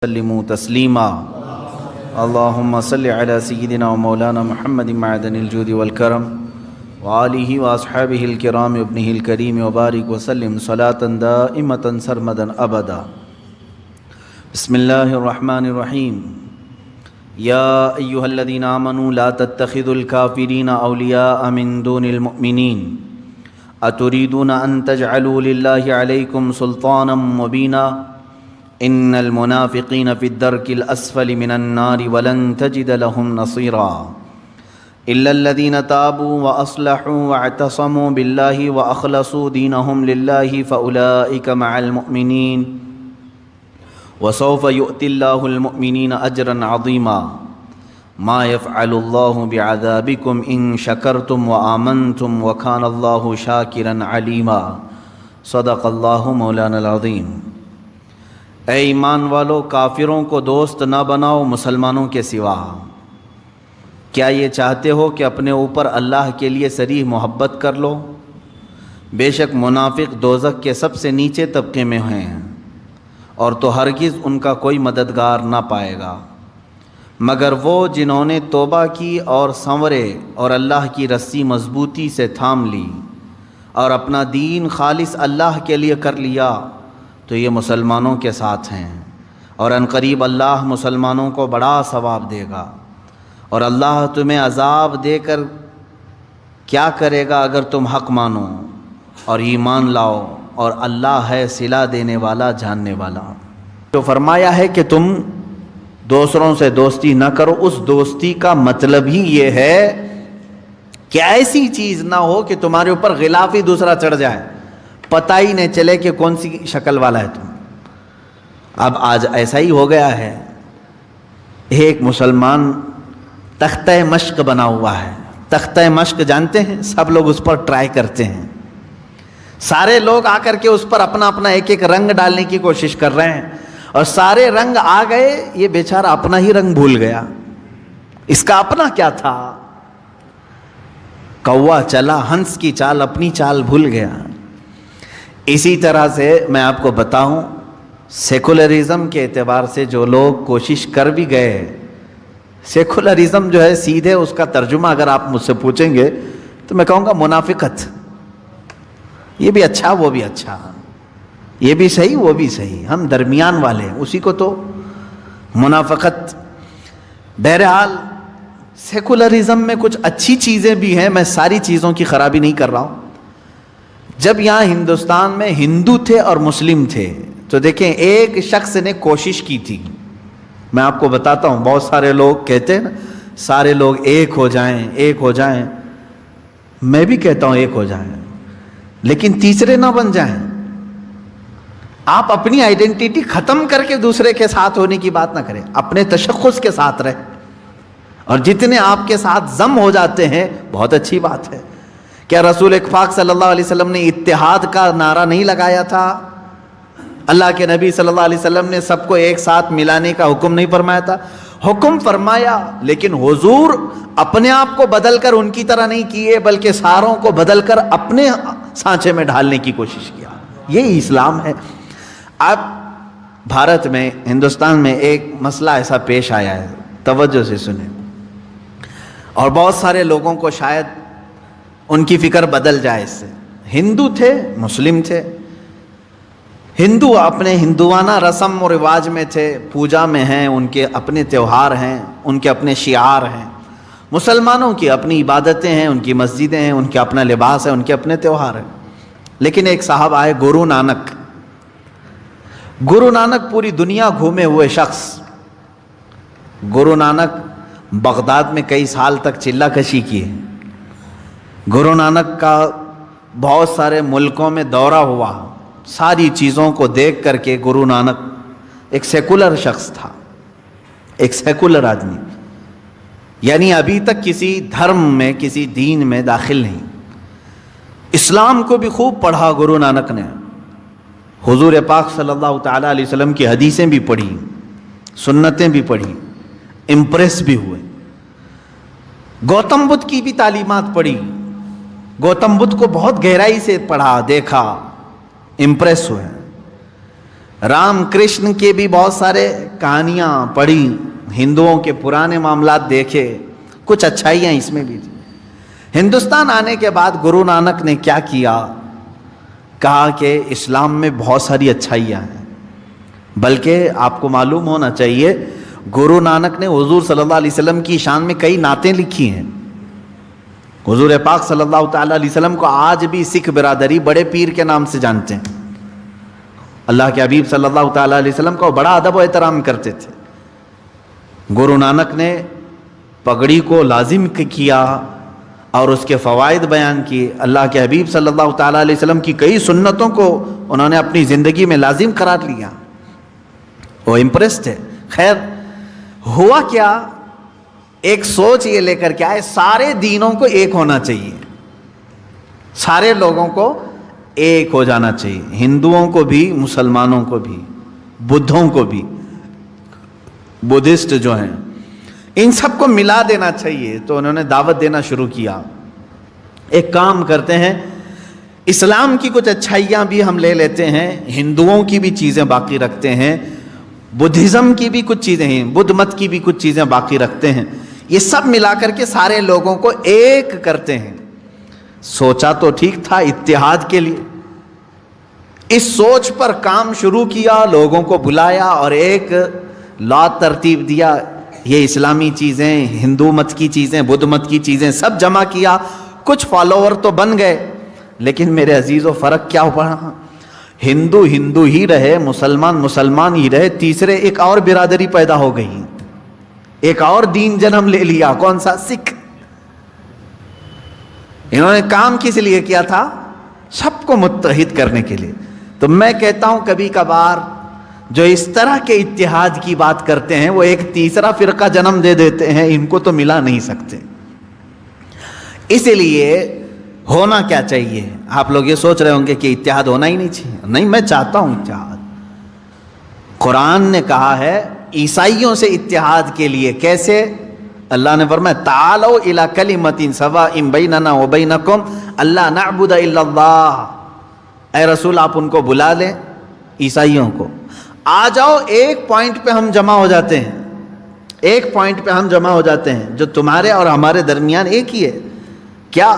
سلموا تسلیما اللہم صل علی سیدنا و مولانا محمد معدن الجود والکرم وآلہ واصحابہ الکرام ابنہ الکریم وبارک وسلم صلاة دائمة سرمدا ابدا۔ بسم اللہ الرحمن الرحیم۔ یا ایہا الذین آمنوا لا تتخذوا الکافرین اولیاء من دون المؤمنین اتریدون ان تجعلوا للہ علیکم سلطانا مبینا ان المنافقین فی الدرک الاسفل من النار ولن تجد لهم نصیرا الا الذین تابوا واصلحوا واعتصموا باللہ واخلصوا دینہم للہ فاولئک مع المؤمنین وسوف یؤتی اللہ المؤمنین اجرا عظیما ما یفعل اللہ بعذابکم ان شکرتم وآمنتم وکان اللہ شاکرا علیما۔ صدق اللہ مولانا العظیم۔ اے ایمان والو، کافروں کو دوست نہ بناؤ مسلمانوں کے سوا۔ کیا یہ چاہتے ہو کہ اپنے اوپر اللہ کے لیے صریح محبت کر لو؟ بے شک منافق دوزخ کے سب سے نیچے طبقے میں ہیں، اور تو ہرگز ان کا کوئی مددگار نہ پائے گا مگر وہ جنہوں نے توبہ کی اور سنورے اور اللہ کی رسی مضبوطی سے تھام لی اور اپنا دین خالص اللہ کے لیے کر لیا، تو یہ مسلمانوں کے ساتھ ہیں، اور عنقریب اللہ مسلمانوں کو بڑا ثواب دے گا۔ اور اللہ تمہیں عذاب دے کر کیا کرے گا اگر تم حق مانو اور ایمان لاؤ، اور اللہ ہے صلہ دینے والا جاننے والا۔ جو فرمایا ہے کہ تم دوسروں سے دوستی نہ کرو، اس دوستی کا مطلب ہی یہ ہے کہ ایسی چیز نہ ہو کہ تمہارے اوپر غلافی دوسرا چڑھ جائے، پتہ ہی نہیں چلے کہ کون سی شکل والا ہے تم۔ اب آج ایسا ہی ہو گیا ہے، ایک مسلمان تختہ مشق بنا ہوا ہے۔ تختہ مشق جانتے ہیں؟ سب لوگ اس پر ٹرائی کرتے ہیں، سارے لوگ آ کر کے اس پر اپنا اپنا ایک ایک رنگ ڈالنے کی کوشش کر رہے ہیں، اور سارے رنگ آ گئے، یہ بیچارہ اپنا ہی رنگ بھول گیا۔ اس کا اپنا کیا تھا؟ کوا چلا ہنس کی چال، اپنی چال بھول گیا۔ اسی طرح سے میں آپ کو بتاؤں، سیکولرزم کے اعتبار سے جو لوگ کوشش کر بھی گئے، سیکولرزم جو ہے سیدھے اس کا ترجمہ اگر آپ مجھ سے پوچھیں گے تو میں کہوں گا منافقت۔ یہ بھی اچھا وہ بھی اچھا، یہ بھی صحیح وہ بھی صحیح، ہم درمیان والے ہیں، اسی کو تو منافقت۔ بہرحال سیکولرزم میں کچھ اچھی چیزیں بھی ہیں، میں ساری چیزوں کی خرابی نہیں کر رہا ہوں۔ جب یہاں ہندوستان میں ہندو تھے اور مسلم تھے تو دیکھیں ایک شخص نے کوشش کی تھی، میں آپ کو بتاتا ہوں، بہت سارے لوگ کہتے ہیں نا سارے لوگ ایک ہو جائیں ایک ہو جائیں، میں بھی کہتا ہوں ایک ہو جائیں، لیکن تیسرے نہ بن جائیں۔ آپ اپنی آئیڈینٹی ختم کر کے دوسرے کے ساتھ ہونے کی بات نہ کریں، اپنے تشخص کے ساتھ رہیں، اور جتنے آپ کے ساتھ ضم ہو جاتے ہیں بہت اچھی بات ہے۔ کیا رسول پاک صلی اللہ علیہ وسلم نے اتحاد کا نعرہ نہیں لگایا تھا؟ اللہ کے نبی صلی اللہ علیہ وسلم نے سب کو ایک ساتھ ملانے کا حکم نہیں فرمایا تھا؟ حکم فرمایا، لیکن حضور اپنے آپ کو بدل کر ان کی طرح نہیں کیے، بلکہ ساروں کو بدل کر اپنے سانچے میں ڈھالنے کی کوشش کیا۔ یہی اسلام ہے۔ اب بھارت میں، ہندوستان میں ایک مسئلہ ایسا پیش آیا ہے، توجہ سے سنیں، اور بہت سارے لوگوں کو شاید ان کی فکر بدل جائے اس سے۔ ہندو تھے، مسلم تھے، ہندو اپنے ہندوانہ رسم و رواج میں تھے، پوجا میں ہیں، ان کے اپنے تہوار ہیں، ان کے اپنے شعار ہیں۔ مسلمانوں کی اپنی عبادتیں ہیں، ان کی مسجدیں ہیں، ان کے اپنا لباس ہے، ان کے اپنے تہوار ہیں۔ لیکن ایک صاحب آئے، گرو نانک۔ گرو نانک پوری دنیا گھومے ہوئے شخص۔ گرو نانک بغداد میں کئی سال تک چلہ کشی کی ہے۔ گرو نانک کا بہت سارے ملکوں میں دورہ ہوا، ساری چیزوں کو دیکھ کر کے گرو نانک ایک سیکولر شخص تھا، ایک سیکولر آدمی، یعنی ابھی تک کسی دھرم میں کسی دین میں داخل نہیں۔ اسلام کو بھی خوب پڑھا گرو نانک نے، حضور پاک صلی اللہ تعالیٰ علیہ وسلم کی حدیثیں بھی پڑھی، سنتیں بھی پڑھی، امپریس بھی ہوئے۔ گوتم بدھ کی بھی تعلیمات پڑھی، گوتم بدھ کو بہت گہرائی سے پڑھا، دیکھا، امپریس ہوئے۔ رام کرشن کے بھی بہت سارے کہانیاں پڑھی، ہندوؤں کے پرانے معاملات دیکھے، کچھ اچھائیاں اس میں بھی تھی۔ ہندوستان آنے کے بعد گرو نانک نے کیا کیا؟ کہا کہ اسلام میں بہت ساری اچھائیاں ہیں، بلکہ آپ کو معلوم ہونا چاہیے گرو نانک نے حضور صلی اللہ علیہ وسلم کی شان میں کئی نعتیں لکھی ہیں۔ حضور پاک صلی اللہ تعالیٰ علیہ وسلم کو آج بھی سکھ برادری بڑے پیر کے نام سے جانتے ہیں۔ اللہ کے حبیب صلی اللہ تعالیٰ علیہ وسلم کو بڑا ادب و احترام کرتے تھے۔ گرو نانک نے پگڑی کو لازم کیا اور اس کے فوائد بیان کیے۔ اللہ کے حبیب صلی اللہ تعالیٰ علیہ وسلم کی کئی سنتوں کو انہوں نے اپنی زندگی میں لازم قرار لیا۔ وہ امپریس تھے۔ خیر ہوا کیا، ایک سوچ یہ لے کر کے آئے سارے دینوں کو ایک ہونا چاہیے، سارے لوگوں کو ایک ہو جانا چاہیے، ہندوؤں کو بھی، مسلمانوں کو بھی، بدھوں کو بھی، بدھسٹ جو ہیں ان سب کو ملا دینا چاہیے۔ تو انہوں نے دعوت دینا شروع کیا، ایک کام کرتے ہیں اسلام کی کچھ اچھائیاں بھی ہم لے لیتے ہیں، ہندوؤں کی بھی چیزیں باقی رکھتے ہیں، بدھزم کی بھی کچھ چیزیں ہیں، بدھ مت کی بھی کچھ چیزیں باقی رکھتے ہیں، یہ سب ملا کر کے سارے لوگوں کو ایک کرتے ہیں۔ سوچا تو ٹھیک تھا اتحاد کے لیے، اس سوچ پر کام شروع کیا، لوگوں کو بلایا اور ایک لا ترتیب دیا، یہ اسلامی چیزیں، ہندو مت کی چیزیں، بدھ مت کی چیزیں سب جمع کیا۔ کچھ فالوور تو بن گئے، لیکن میرے عزیزو فرق کیا پڑا؟ ہندو ہندو ہی رہے، مسلمان مسلمان ہی رہے، تیسرے ایک اور برادری پیدا ہو گئی، ایک اور دین جنم لے لیا۔ کون سا؟ سکھ۔ انہوں نے کام کس لیے کیا تھا؟ سب کو متحد کرنے کے لیے۔ تو میں کہتا ہوں کبھی کبھار جو اس طرح کے اتحاد کی بات کرتے ہیں وہ ایک تیسرا فرقہ جنم دے دیتے ہیں، ان کو تو ملا نہیں سکتے۔ اس لیے ہونا کیا چاہیے؟ آپ لوگ یہ سوچ رہے ہوں گے کہ اتحاد ہونا ہی نہیں چاہیے۔ نہیں، میں چاہتا ہوں اتحاد۔ قرآن نے کہا ہے عیسائیوں سے اتحاد کے لیے کیسے؟ اللہ نے فرمایا تعالوا الی کلمۃ سواء بیننا وبینکم الا نعبد الا اللہ۔ اے رسول آپ ان کو بلا لیں، عیسائیوں کو، آ جاؤ ایک پوائنٹ پہ ہم جمع ہو جاتے ہیں، ایک پوائنٹ پہ ہم جمع ہو جاتے ہیں جو تمہارے اور ہمارے درمیان ایک ہی ہے۔ کیا؟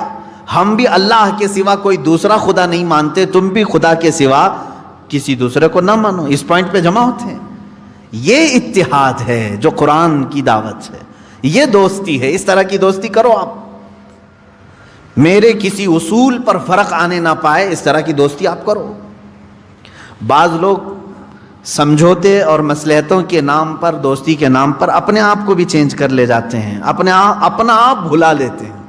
ہم بھی اللہ کے سوا کوئی دوسرا خدا نہیں مانتے، تم بھی خدا کے سوا کسی دوسرے کو نہ مانو، اس پوائنٹ پہ جمع ہوتے ہیں۔ یہ اتحاد ہے جو قرآن کی دعوت ہے، یہ دوستی ہے۔ اس طرح کی دوستی کرو آپ، میرے کسی اصول پر فرق آنے نہ پائے، اس طرح کی دوستی آپ کرو۔ بعض لوگ سمجھوتے اور مصلحتوں کے نام پر، دوستی کے نام پر اپنے آپ کو بھی چینج کر لے جاتے ہیں، اپنا آپ بھلا لیتے ہیں۔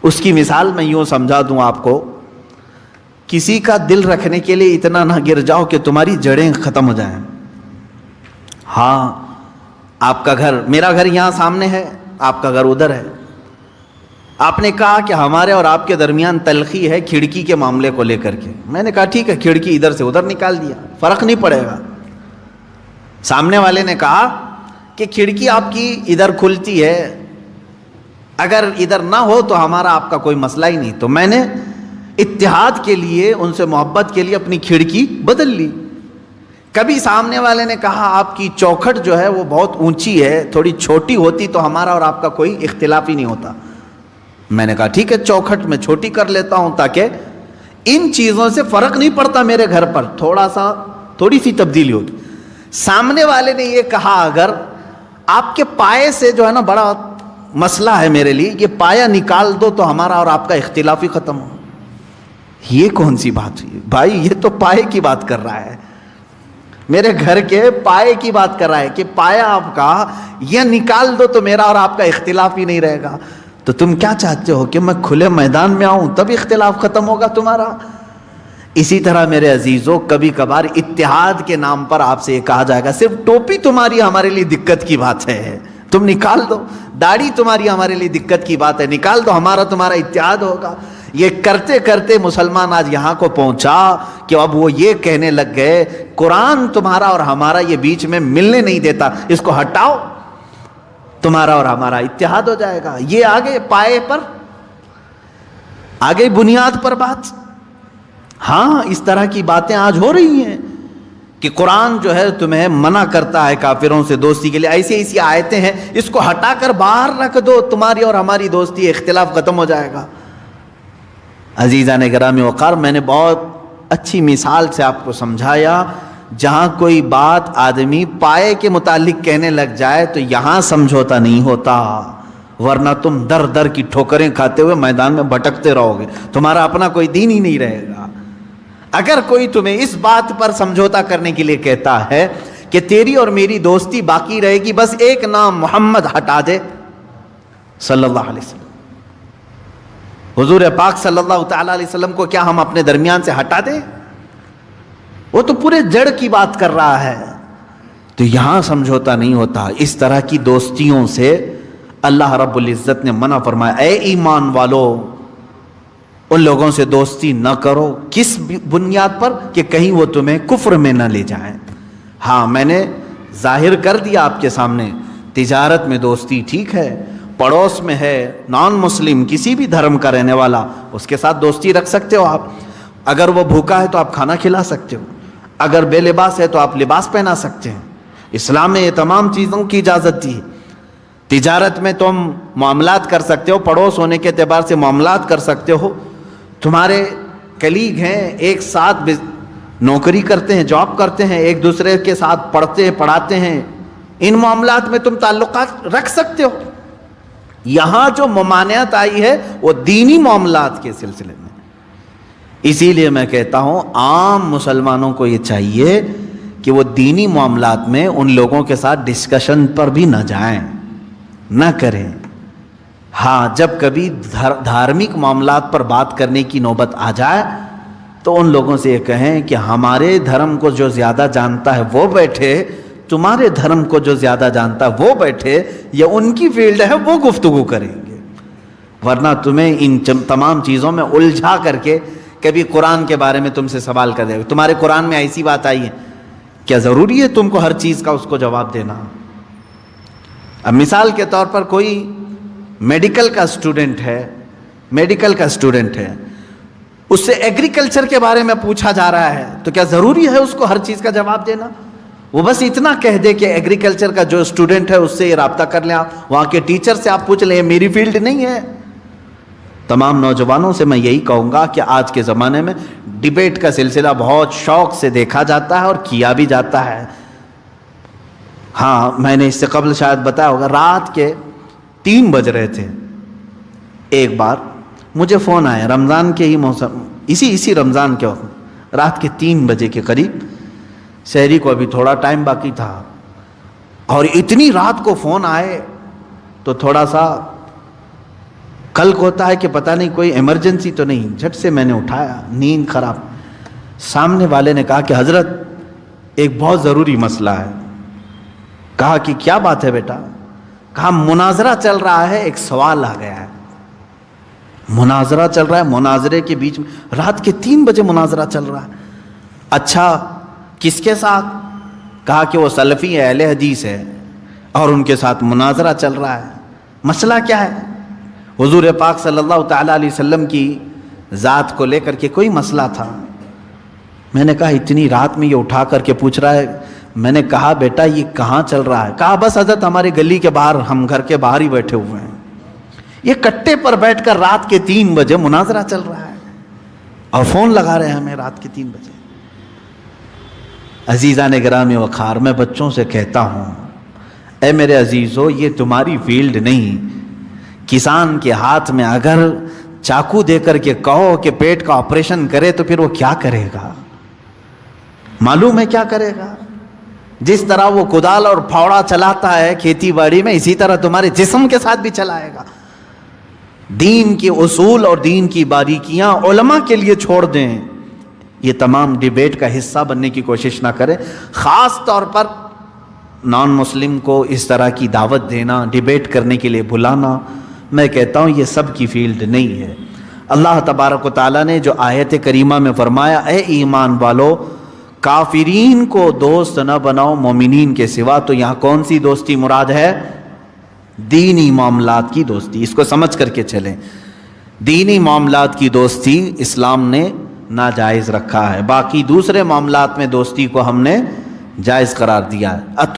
اس کی مثال میں یوں سمجھا دوں آپ کو، کسی کا دل رکھنے کے لیے اتنا نہ گر جاؤ کہ تمہاری جڑیں ختم ہو جائیں۔ ہاں، آپ کا گھر، میرا گھر یہاں سامنے ہے، آپ کا گھر ادھر ہے۔ آپ نے کہا کہ ہمارے اور آپ کے درمیان تلخی ہے کھڑکی کے معاملے کو لے کر کے۔ میں نے کہا ٹھیک ہے، کھڑکی ادھر سے ادھر نکال دیا، فرق نہیں پڑے گا۔ سامنے والے نے کہا کہ کھڑکی آپ کی ادھر کھلتی ہے، اگر ادھر نہ ہو تو ہمارا آپ کا کوئی مسئلہ ہی نہیں۔ تو میں نے اتحاد کے لیے، ان سے محبت کے لیے اپنی کھڑکی بدل لی۔ کبھی سامنے والے نے کہا آپ کی چوکھٹ جو ہے وہ بہت اونچی ہے، تھوڑی چھوٹی ہوتی تو ہمارا اور آپ کا کوئی اختلاف ہی نہیں ہوتا۔ میں نے کہا ٹھیک ہے، چوکھٹ میں چھوٹی کر لیتا ہوں تاکہ ان چیزوں سے فرق نہیں پڑتا میرے گھر پر، تھوڑی سی تبدیلی ہوگی۔ سامنے والے نے یہ کہا اگر آپ کے پائے سے جو ہے نا بڑا مسئلہ ہے میرے لیے، یہ پایا نکال دو تو ہمارا اور آپ کا اختلاف ہی ختم ہو۔ یہ کون سی بات ہوئی بھائی؟ یہ تو پائے کی بات کر رہا ہے، میرے گھر کے پائے کی بات کر رہا ہے کہ پایا آپ کا یہ نکال دو تو میرا اور آپ کا اختلاف ہی نہیں رہے گا۔ تو تم کیا چاہتے ہو کہ میں کھلے میدان میں آؤں تب اختلاف ختم ہوگا تمہارا؟ اسی طرح میرے عزیزوں کبھی کبھار اتحاد کے نام پر آپ سے یہ کہا جائے گا صرف ٹوپی تمہاری ہمارے لیے دقت کی بات ہے، تم نکال دو، داڑھی تمہاری ہمارے لیے دقت کی بات ہے، نکال دو، ہمارا تمہارا اتحاد ہوگا۔ یہ کرتے کرتے مسلمان آج یہاں کو پہنچا کہ اب وہ یہ کہنے لگ گئے قرآن تمہارا اور ہمارا یہ بیچ میں ملنے نہیں دیتا، اس کو ہٹاؤ، تمہارا اور ہمارا اتحاد ہو جائے گا۔ یہ آگے پائے پر، آگے بنیاد پر بات۔ ہاں، اس طرح کی باتیں آج ہو رہی ہیں کہ قرآن جو ہے تمہیں منع کرتا ہے کافروں سے دوستی کے لیے. ایسی ایسی آیتیں ہیں, اس کو ہٹا کر باہر رکھ دو, تمہاری اور ہماری دوستی, اختلاف ختم ہو جائے گا. عزیزان گرامی وقار, میں نے بہت اچھی مثال سے آپ کو سمجھایا. جہاں کوئی بات آدمی پائے کے متعلق کہنے لگ جائے تو یہاں سمجھوتا نہیں ہوتا, ورنہ تم در در کی ٹھوکریں کھاتے ہوئے میدان میں بھٹکتے رہو گے, تمہارا اپنا کوئی دین ہی نہیں رہے گا. اگر کوئی تمہیں اس بات پر سمجھوتا کرنے کے لیے کہتا ہے کہ تیری اور میری دوستی باقی رہے گی, بس ایک نام محمد ہٹا دے صلی اللہ علیہ وسلم, حضور پاک صلی اللہ تعالی علیہ وسلم کو کیا ہم اپنے درمیان سے ہٹا دیں؟ وہ تو پورے جڑ کی بات کر رہا ہے. تو یہاں سمجھوتا نہیں ہوتا. اس طرح کی دوستیوں سے اللہ رب العزت نے منع فرمایا, اے ایمان والو ان لوگوں سے دوستی نہ کرو. کس بنیاد پر؟ کہ کہیں وہ تمہیں کفر میں نہ لے جائیں. ہاں, میں نے ظاہر کر دیا آپ کے سامنے, تجارت میں دوستی ٹھیک ہے, پڑوس میں ہے نان مسلم کسی بھی دھرم کا رہنے والا, اس کے ساتھ دوستی رکھ سکتے ہو آپ. اگر وہ بھوکا ہے تو آپ کھانا کھلا سکتے ہو, اگر بے لباس ہے تو آپ لباس پہنا سکتے ہیں. اسلام نے یہ تمام چیزوں کی اجازت دی. تجارت میں تم معاملات کر سکتے ہو, پڑوس ہونے کے اعتبار سے معاملات کر سکتے ہو. تمہارے کلیگ ہیں, ایک ساتھ نوکری کرتے ہیں, جاب کرتے ہیں, ایک دوسرے کے ساتھ پڑھتے ہیں پڑھاتے ہیں, ان معاملات میں تم تعلقات رکھ سکتے ہو. یہاں جو ممانعت آئی ہے وہ دینی معاملات کے سلسلے میں. اسی لیے میں کہتا ہوں عام مسلمانوں کو یہ چاہیے کہ وہ دینی معاملات میں ان لوگوں کے ساتھ ڈسکشن پر بھی نہ جائیں, نہ کریں. ہاں, جب کبھی دھارمک معاملات پر بات کرنے کی نوبت آ جائے تو ان لوگوں سے یہ کہیں کہ ہمارے دھرم کو جو زیادہ جانتا ہے وہ بیٹھے, تمہارے دھرم کو جو زیادہ جانتا ہے وہ بیٹھے, یا ان کی فیلڈ ہے وہ گفتگو کریں گے. ورنہ تمہیں ان تمام چیزوں میں الجھا کر کے کبھی قرآن کے بارے میں تم سے سوال کر دے گا, تمہارے قرآن میں ایسی بات آئی ہے, کیا ضروری ہے تم کو ہر چیز کا اس کو جواب دینا؟ اب مثال کے طور پر کوئی میڈیکل کا اسٹوڈنٹ ہے, اس سے ایگریکلچر کے بارے میں پوچھا جا رہا ہے, تو کیا ضروری ہے اس کو ہر چیز کا جواب دینا؟ وہ بس اتنا کہہ دے کہ ایگریکلچر کا جو اسٹوڈنٹ ہے اس سے یہ رابطہ کر لیں, آپ وہاں کے ٹیچر سے آپ پوچھ لیں, یہ میری فیلڈ نہیں ہے. تمام نوجوانوں سے میں یہی کہوں گا کہ آج کے زمانے میں ڈیبیٹ کا سلسلہ بہت شوق سے دیکھا جاتا ہے اور کیا بھی جاتا ہے. ہاں, میں نے اس سے قبل شاید بتایا ہوگا, رات کے 3 بج رہے تھے, ایک بار مجھے فون آیا رمضان کے ہی موسم, اسی رمضان کے وقت رات کے 3 بجے کے قریب, شہری کو ابھی تھوڑا ٹائم باقی تھا, اور اتنی رات کو فون آئے تو تھوڑا سا قلق ہوتا ہے کہ پتہ نہیں کوئی ایمرجنسی تو نہیں. جھٹ سے میں نے اٹھایا, نیند خراب. سامنے والے نے کہا کہ حضرت ایک بہت ضروری مسئلہ ہے. کہا کہ کیا بات ہے بیٹا؟ کہا مناظرہ چل رہا ہے, ایک سوال آ گیا ہے. مناظرہ چل رہا ہے, مناظرے کے بیچ میں رات کے 3 بجے مناظرہ چل رہا ہے. اچھا, کس کے ساتھ؟ کہا کہ وہ سلفی اہل حدیث ہے اور ان کے ساتھ مناظرہ چل رہا ہے. مسئلہ کیا ہے؟ حضور پاک صلی اللہ تعالیٰ علیہ وسلم کی ذات کو لے کر کے کوئی مسئلہ تھا. میں نے کہا اتنی رات میں یہ اٹھا کر کے پوچھ رہا ہے. میں نے کہا بیٹا یہ کہاں چل رہا ہے؟ کہا بس حضرت ہمارے گلی کے باہر, ہم گھر کے باہر ہی بیٹھے ہوئے ہیں, یہ کٹے پر بیٹھ کر رات کے 3 بجے مناظرہ چل رہا ہے اور فون لگا رہے ہیں ہمیں رات کے 3 بجے. عزیزان گرامی وقار, میں بچوں سے کہتا ہوں, اے میرے عزیزو, یہ تمہاری فیلڈ نہیں. کسان کے ہاتھ میں اگر چاقو دے کر کے کہو کہ پیٹ کا آپریشن کرے تو پھر وہ کیا کرے گا؟ معلوم ہے کیا کرے گا؟ جس طرح وہ کدال اور پھاوڑا چلاتا ہے کھیتی باڑی میں, اسی طرح تمہارے جسم کے ساتھ بھی چلائے گا. دین کے اصول اور دین کی باریکیاں علماء کے لیے چھوڑ دیں. یہ تمام ڈیبیٹ کا حصہ بننے کی کوشش نہ کریں. خاص طور پر نان مسلم کو اس طرح کی دعوت دینا, ڈیبیٹ کرنے کے لیے بلانا, میں کہتا ہوں یہ سب کی فیلڈ نہیں ہے. اللہ تبارک و تعالیٰ نے جو آیت کریمہ میں فرمایا, اے ایمان والو کافرین کو دوست نہ بناؤ مومنین کے سوا, تو یہاں کون سی دوستی مراد ہے؟ دینی معاملات کی دوستی. اس کو سمجھ کر کے چلیں. دینی معاملات کی دوستی اسلام نے ناجائز رکھا ہے، باقی دوسرے معاملات میں دوستی کو ہم نے جائز قرار دیا ہے۔